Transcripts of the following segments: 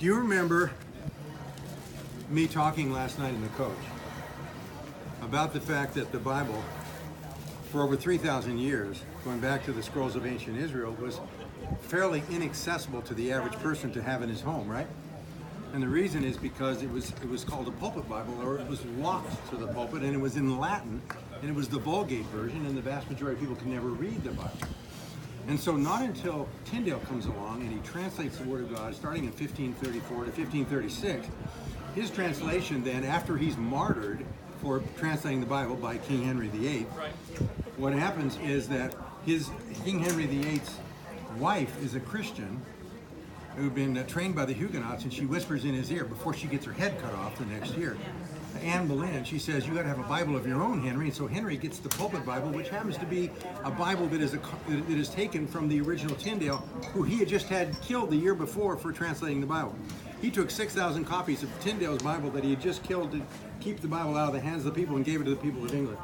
Do you remember me talking last night in the coach about the fact that the Bible, for over 3,000 years, going back to the scrolls of ancient Israel, was fairly inaccessible to the average person to have in his home, right? And the reason is because it was called a pulpit Bible, or it was locked to the pulpit, and it was in Latin, and it was the Vulgate version, and the vast majority of people could never read the Bible. And so not until Tyndale comes along and he translates the Word of God, starting in 1534 to 1536, his translation then, after he's martyred for translating the Bible by King Henry VIII, what happens is that King Henry VIII's wife is a Christian who'd been trained by the Huguenots, and she whispers in his ear before she gets her head cut off the next year. Anne Boleyn, she says, "You got to have a Bible of your own, Henry." And so Henry gets the pulpit Bible, which happens to be a Bible that is taken from the original Tyndale, who he had just had killed the year before for translating the Bible. He took 6,000 copies of Tyndale's Bible that he had just killed to keep the Bible out of the hands of the people and gave it to the people of England.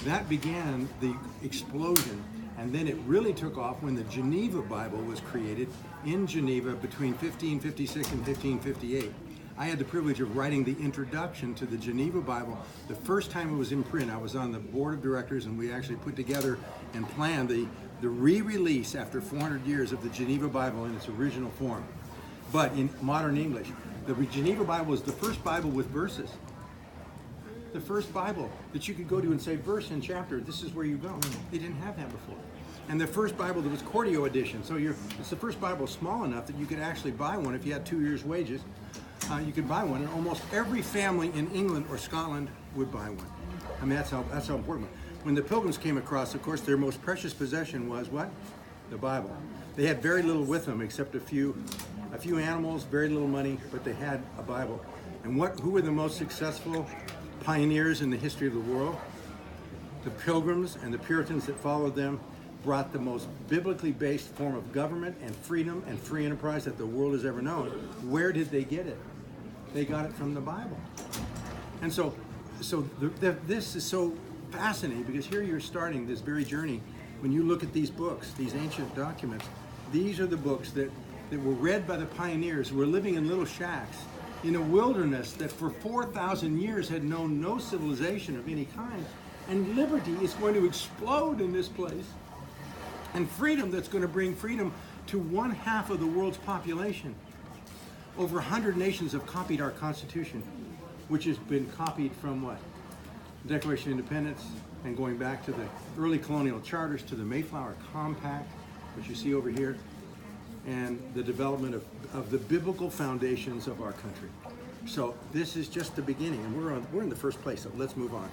That began the explosion. And then it really took off when the Geneva Bible was created in Geneva between 1556 and 1558. I had the privilege of writing the introduction to the Geneva Bible. The first time it was in print, I was on the board of directors, and we actually put together and planned the re-release after 400 years of the Geneva Bible in its original form. But in modern English, the Geneva Bible is the first Bible with verses. The first Bible that you could go to and say, verse and chapter, this is where you go. They didn't have that before. And the first Bible that was Cordio edition. So it's the first Bible small enough that you could actually buy one if you had 2 years' wages. You could buy one, and almost every family in England or Scotland would buy one. I mean, that's how important. When the Pilgrims came across, of course, their most precious possession was what? The Bible. They had very little with them except a few animals, very little money, but they had a Bible. And who were the most successful pioneers in the history of the world? The Pilgrims and the Puritans that followed them brought the most biblically based form of government and freedom and free enterprise that the world has ever known. Where did they get it? They got it from the Bible. And so this is so fascinating, because here you're starting this very journey. When you look at these books, these ancient documents, these are the books that were read by the pioneers who were living in little shacks in a wilderness that for 4,000 years had known no civilization of any kind. And liberty is going to explode in this place. And freedom that's going to bring freedom to 1/2 of the world's population. Over 100 nations have copied our Constitution, which has been copied from what? The Declaration of Independence, and going back to the early colonial charters, to the Mayflower Compact, which you see over here, and the development of the biblical foundations of our country. So this is just the beginning, and we're in the first place, so let's move on.